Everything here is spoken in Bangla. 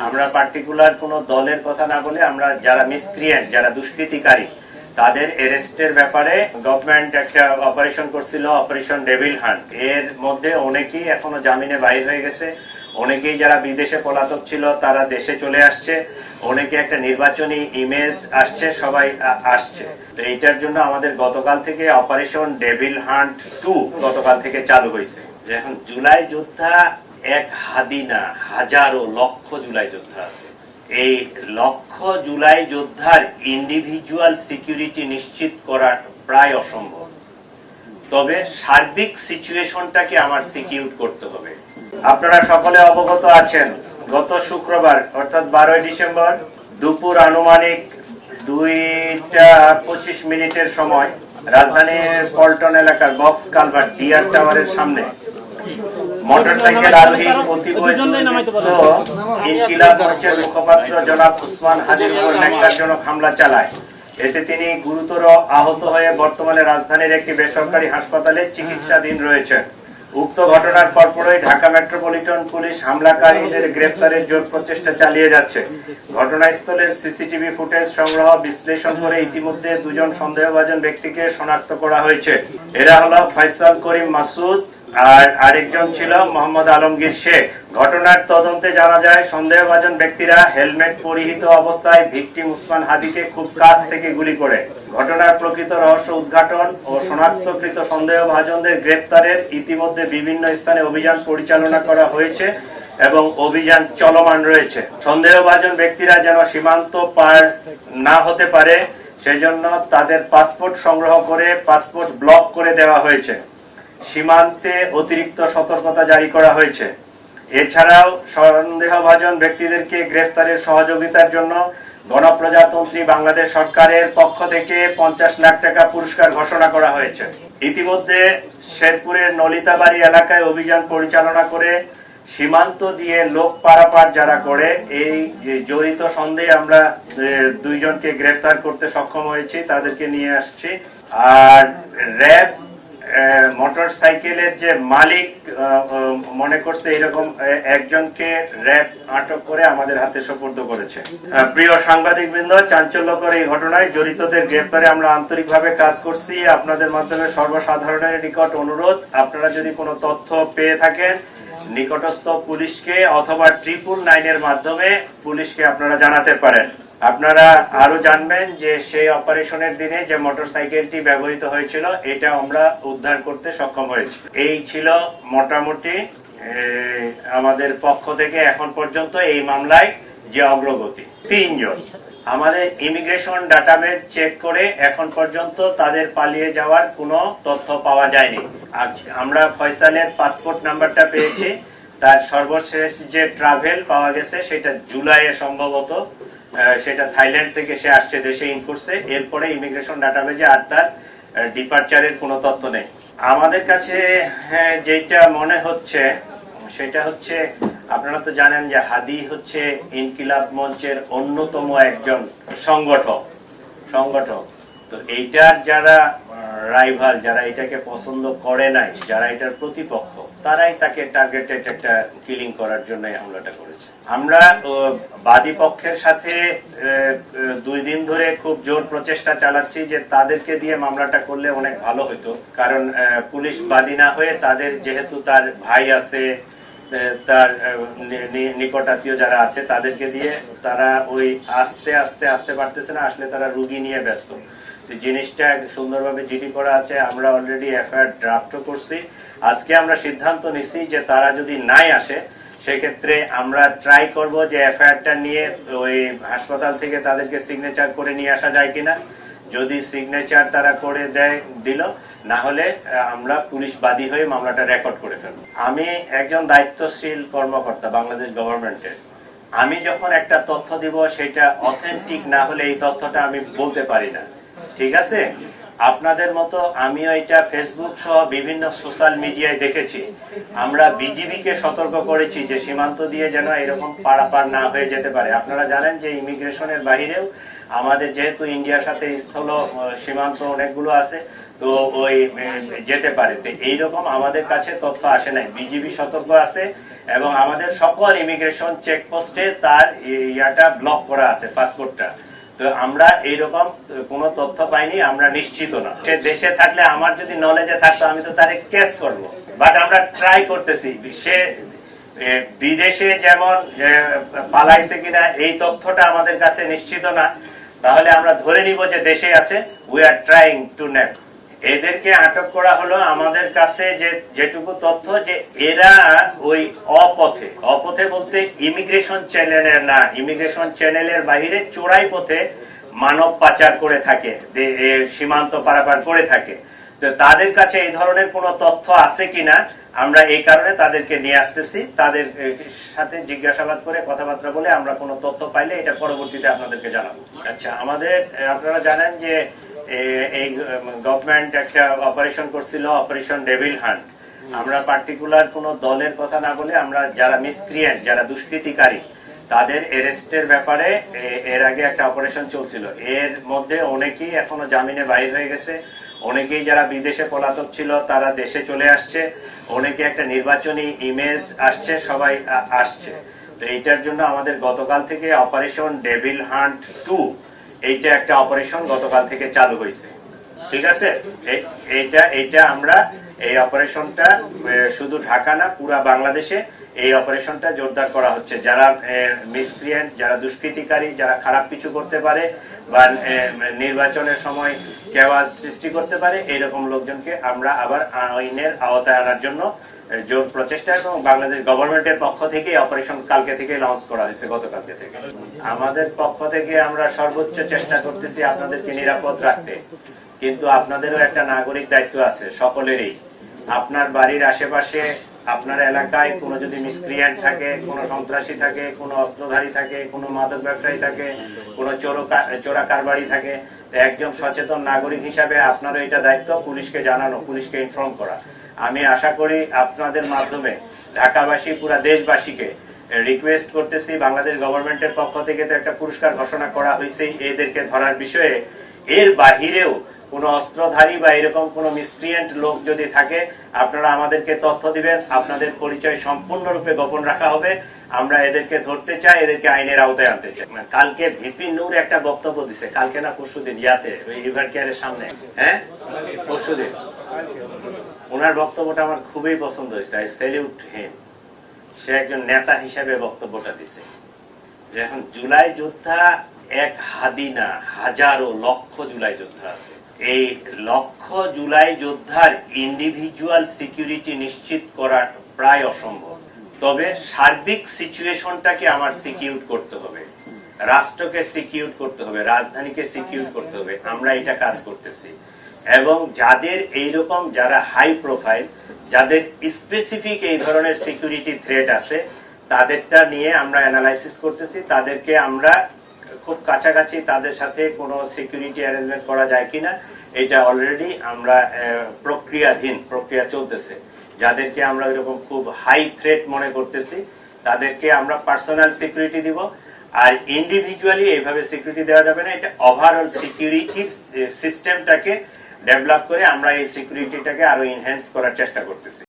আমরা পার্টিকুলার কোনো দলের কথা না বলে আমরা যারা মিসক্রিয়েন্ট, যারা দুষ্কৃতিকারী, তাদের অ্যারেস্টের ব্যাপারে গভর্নমেন্ট একটা অপারেশন করছিল, অপারেশন ডেভিল হান্ট। এর মধ্যে অনেকেই এখনো জামিনে বাইর হয়ে গেছে, অনেকেই যারা বিদেশে পলাতক ছিল তারা দেশে চলে আসছে, অনেকে একটা নির্বাচনী ইমেজ আসছে, সবাই আসছে। তো এইটার জন্য আমাদের গতকাল থেকে অপারেশন ডেভিল হান্ট 2 গতকাল থেকে চালু হয়েছে। এখন জুলাই যোদ্ধা এক হাদি না, হাজারো লক্ষ জুলাই যোদ্ধা আছে। এই লক্ষ জুলাই যোদ্ধার ইন্ডিভিজুয়াল সিকিউরিটি নিশ্চিত করা প্রায় অসম্ভব, তবে সার্বিক সিচুয়েশনটাকে আমার সিকিউর করতে হবে। আপনারা সকলে অবগত আছেন, গত শুক্রবার অর্থাৎ 12 ডিসেম্বর দুপুর আনুমানিক 2:25 সময় রাজধানীর পল্টন এলাকার বক্স কালভার্ট জিআর টাওয়ারের সামনে মোটরসাইকেল আরোহী ইনকিলাব মঞ্চের মুখপাত্র জনাব উসমান হাদির উপর ন্যাক্কারজনক হামলা চালায়। এতে তিনি গুরুতর আহত হয়ে বর্তমানে রাজধানীর একটি বেসরকারি হাসপাতালে চিকিৎসাধীন রয়েছেন। উক্ত ঘটনার পরপরই ঢাকা মেট্রোপলিটন পুলিশ হামলাকারীদের গ্রেফতারের জোর প্রচেষ্টা চালিয়ে যাচ্ছে। ঘটনাস্থলের সিসিটিভি ফুটেজ সংগ্রহ বিশ্লেষণ করে ইতিমধ্যে 2 জন সন্দেহভাজন ব্যক্তিকে শনাক্ত করা হয়েছে। এরা হলো ফয়সাল করিম মাসুদ আর আরেকজন ছিল মোহাম্মদ আলমগীর শেখ। ঘটনার তদন্তে জানা যায় সন্দেহভাজন ব্যক্তিরা হেলমেট পরিহিত অবস্থায় ভিকটিম উসমান হাদিকে খুব কাছ থেকে গুলি করে। ঘটনার প্রকৃত রহস্য উদ্ঘাটন ও শনাক্তকৃত সন্দেহভাজনদের গ্রেফতারের ইতিমধ্যে বিভিন্ন স্থানে অভিযান পরিচালনা করা হয়েছে এবং অভিযান চলমান রয়েছে। সন্দেহভাজন ব্যক্তিরা যেন সীমান্ত পার না হতে পারে সেজন্য তাদের পাসপোর্ট সংগ্রহ করে পাসপোর্ট ব্লক করে দেওয়া হয়েছে। সীমান্তে অতিরিক্ত সতর্কতা জারি করা হয়েছে। এছাড়াও সন্দেহভাজন ব্যক্তিদেরকে গ্রেফতারের সহযোগিতার জন্য গণপ্রজাতন্ত্রী বাংলাদেশ সরকারের পক্ষ থেকে 50 লাখ টাকা পুরস্কার ঘোষণা করা হয়েছে। ইতিমধ্যে শেরপুরের নলিতাবাড়ি এলাকায় অভিযান পরিচালনা করে সীমান্ত দিয়ে লোক পারাপার যারা করে এই জড়িত সন্দেহে আমরা 2 জনকে গ্রেফতার করতে সক্ষম হয়েছি, তাদেরকে নিয়ে আসছি। আর র্যাব মোটরসাইকেলের যে মালিক মনে করছে এরকম একজনকে র্যাব আটক করে আমাদের হাতে সোপর্দ করেছে। প্রিয় সাংবাদিকবৃন্দ, চাঞ্চল্যকর এই ঘটনায় জড়িতদের গ্রেফতারে আমরা আন্তরিকভাবে কাজ করছি। আপনাদের মাধ্যমে সর্বসাধারণের নিকট অনুরোধ, আপনারা যদি কোনো তথ্য পেয়ে থাকেন নিকটস্থ পুলিশকে অথবা 999 এর মাধ্যমে পুলিশকে আপনারা জানাতে পারেন। আপনারা আরো জানবেন যে সেই অপারেশনের দিনে যে মোটরসাইকেলটি ব্যবহৃত হয়েছিল এটা আমরা উদ্ধার করতে সক্ষম হয়েছি। এই ছিল মোটামুটি আমাদের পক্ষ থেকে এখন পর্যন্ত এই মামলায় যে অগ্রগতি। 3 জন আমাদের ইমিগ্রেশন ডাটাবেজ চেক করে এখন পর্যন্ত তাদের পালিয়ে যাওয়ার কোনো তথ্য পাওয়া যায়নি। আমরা ফয়সালের পাসপোর্ট নাম্বারটা পেয়েছি, তার সর্বশেষ যে ট্রাভেল পাওয়া গেছে সেটা জুলাইয়ে সম্ভবত, সেটা থাইল্যান্ড থেকে সে আসছে, দেশে ইন করছে। এরপরে ইমিগ্রেশন ডাটাবেজে আর তার ডিপারচারের কোনো তথ্য নেই আমাদের কাছে। যেটা মনে হচ্ছে সেটা হচ্ছে, আপনারা তো জানেন যে হাদি হচ্ছে ইনকিলাব মঞ্চের অন্যতম একজন সংগঠক। তো এইটার যারা রাইভাল, যারা এটাকে পছন্দ করে নাই, যারা এটার প্রতিপক্ষ, তারাই তাকে টার্গেটেড একটা কিলিং করার জন্য হামলাটা করেছে। আমরা বাদী পক্ষের সাথে 2 দিন ধরে খুব জোর প্রচেষ্টা চালাচ্ছি যে তাদেরকে দিয়ে মামলাটা করলে অনেক ভালো হতো। কারণ পুলিশ বাদী না হয়ে তাদের, যেহেতু তার ভাই আছে, তার নিকটাত্মীয় যারা আছে, তাদেরকে দিয়ে তারা ওই আসতে পারতেছে না, আসলে তারা রুগী নিয়ে ব্যস্ত। জিনিসটা সুন্দরভাবে জিডি করা আছে, আমরা অলরেডি এফআইআর ড্রাফটও করছি। আজকে আমরা সিদ্ধান্ত নিচ্ছি যে তারা যদি নাই আসে সেক্ষেত্রে আমরা ট্রাই করব যে এফআইআরটা নিয়ে ওই হাসপাতাল থেকে তাদেরকে সিগনেচার করে নিয়ে আসা যায় কিনা। যদি সিগনেচার তারা করে দিল, না হলে আমরা পুলিশ বাদী হয়ে মামলাটা রেকর্ড করে ফেলব। আমি একজন দায়িত্বশীল কর্মকর্তা বাংলাদেশ গভর্নমেন্টের। আমি যখন একটা তথ্য দিব সেটা অথেন্টিক না হলে এই তথ্যটা আমি বলতে পারি না, ঠিক আছে? আপনাদের মতো আমিও এটা ফেসবুক সহ বিভিন্ন সোশ্যাল মিডিয়ায় দেখেছি। আমরা বিজিবিকে সতর্ক করেছি যে সীমান্ত দিয়ে যেন এরকম পারাপার না হয়ে যেতে পারে। আপনারা জানেন যে ইমিগ্রেশনের বাহিরেও আমাদের যেহেতু ইন্ডিয়ার সাথে স্থল সীমান্ত অনেকগুলো আছে, তো ওই যেতে পারে। তো এইরকম আমাদের কাছে তথ্য আসে নাই, বিজিবি সতর্ক আছে এবং আমাদের সকল ইমিগ্রেশন চেকপোস্টে তার ইয়াটা ব্লক করা আছে, পাসপোর্টটা। তো আমরা এইরকম কোনো তথ্য পাইনি, আমরা নিশ্চিত না। সে দেশে থাকলে আমার যদি নলেজে থাকতো আমি তো তারে কেস করব, বাট আমরা ট্রাই করতেছি। সে বিদেশে যেমন পালাইছে কিনা এই তথ্যটা আমাদের কাছে নিশ্চিত না, তাহলে আমরা ধরে নিব যে দেশে আছে। We are trying to net. এদেরকে আটক করা হলো আমাদের কাছে যেটুকু তথ্য, যে এরা ওই অপথে বলতে ইমিগ্রেশন চ্যানেলের না, ইমিগ্রেশন চ্যানেলের বাইরে চোরাই পথে মানব পাচার করে থাকে, সীমান্ত পারাপার করে থাকে। তো তাদের কাছে এই ধরনের কোনো তথ্য আছে কিনা আমরা এই কারণে তাদেরকে নিয়ে আসতেছি। তাদের সাথে জিজ্ঞাসাবাদ করে কথাবার্তা বলে আমরা কোনো তথ্য পাইলে এটা পরবর্তীতে আপনাদেরকে জানাবো। আচ্ছা, আমাদের আপনারা জানেন যে এই গভর্নমেন্ট একটা অপারেশন করছিল, অপারেশন ডেভিল হান্ট। আমরা পার্টিকুলার কোনো দলের কথা না বলে আমরা যারা মিসক্রিয়েন্ট, যারা দুষ্কৃতিকারী, তাদের এরেস্টের ব্যাপারে এর আগে একটা অপারেশন চলছিল। এর মধ্যে অনেকেই এখনো জামিনে বাইর হয়ে গেছে, অনেকেই যারা বিদেশে পলাতক ছিল তারা দেশে চলে আসছে, অনেকে একটা নির্বাচনী ইমেজ আসছে, সবাই আসছে। তো এইটার জন্য আমাদের গতকাল থেকে অপারেশন ডেভিল হান্ট 2 এইটা একটা অপারেশন গতকাল থেকে চালু হয়েছে। ঠিক আছে, এইটা আমরা এই অপারেশনটা শুধু ঢাকা না, পুরা বাংলাদেশে এই অপারেশনটা জোরদার করা হচ্ছে। যারা মিসক্রিয়েন্ট, যারা দুষ্কৃতিকারী, যারা খারাপ কিছু করতে পারে বা নির্বাচনের সময় কেওয়াজ সৃষ্টি করতে পারে, এইরকম লোকজনকে আমরা আবার আইনের আওতায় আনার জন্য জোর প্রচেষ্টা, এবং বাংলাদেশ গভর্নমেন্টের পক্ষ থেকে অপারেশন কালকে থেকে লঞ্চ করা হয়েছে, গতকালকে থেকে। আমাদের পক্ষ থেকে আমরা সর্বোচ্চ চেষ্টা করতেছি আপনাদেরকে নিরাপদ রাখতে, কিন্তু আপনাদেরও একটা নাগরিক দায়িত্ব আছে সকলেরই। আপনার বাড়ির আশেপাশে, আপনার এলাকায় কোনো যদি মিসক্রিয়েন্ট থাকে, কোনো সন্ত্রাসী থাকে, কোনো অস্ত্রধারী থাকে, কোনো মাদক ব্যবসায়ী থাকে, কোনো চোরা কারবারি থাকে, একজন সচেতন নাগরিক হিসাবে আপনারও এটা দায়িত্ব পুলিশকে জানানো, পুলিশকে ইনফর্ম করা। আমি আশা করি আপনাদের মাধ্যমে ঢাকাবাসী, পুরা দেশবাসীকে রিকোয়েস্ট করতেছি, বাংলাদেশ গভর্নমেন্টের পক্ষ থেকে তো একটা পুরস্কার ঘোষণা করা হয়েছে এদেরকে ধরার বিষয়ে, এর বাহিরেও কোন অস্ত্রধারী বা এরকম কোন মিসক্রিয়েন্ট লোক যদি থাকে আপনারা আমাদেরকে তথ্য দিবেন। আপনাদের পরিচয় সম্পূর্ণরূপে গোপন রাখা হবে। আমরা এদেরকে ধরতে চাই, এদেরকে আইনের আওতায় আনতে চাই। কালকে ভিপি নূর একটা বক্তব্য দিছে, কালকে না পরশুদিন, ইয়াতে রিভার কেয়ারের সামনে, হ্যাঁ পরশুদিন। ওনার বক্তব্যটা আমার খুবই পছন্দ হয়েছে, আই স্যালিউট হিম। সে একজন নেতা হিসেবে বক্তব্যটা দিছে যে এখন জুলাই যোদ্ধা এক হাদি না, হাজারো লক্ষ জুলাই যোদ্ধা আছে। এই লক্ষ জুলাই যোদ্ধার ইন্ডিভিজুয়াল সিকিউরিটি নিশ্চিত করা প্রায় অসম্ভব। তবে সার্বিক সিচুয়েশনটাকে আমার সিকিউর করতে হবে, রাষ্ট্রকে সিকিউর করতে হবে, রাজধানীকে সিকিউর করতে হবে। আমরা এটা কাজ করতেছি, এবং যাদের এইরকম, যারা হাই প্রোফাইল, যাদের স্পেসিফিক এই ধরনের সিকিউরিটি থ্রেট আছে, তাদেরটা নিয়ে আমরা অ্যানালাইসিস করতেছি। তাদেরকে আমরা খুব কাছাকাছি, তাদের সাথে কোনো সিকিউরিটি অ্যারেঞ্জমেন্ট করা যায় কিনা, এটা অলরেডি আমরা প্রক্রিয়া চলতেছে। যাদেরকে আমরা এরকম খুব হাই থ্রেট মনে করতেছি তাদেরকে আমরা পার্সোনাল সিকিউরিটি দিব, আর ইন্ডিভিজুয়ালি এইভাবে সিকিউরিটি দেওয়া যাবে না। এটা ওভারঅল সিকিউরিটির সিস্টেমটাকে ডেভেলপ করে আমরা এই সিকিউরিটিটাকে আরো এনহ্যান্স করার চেষ্টা করতেছি।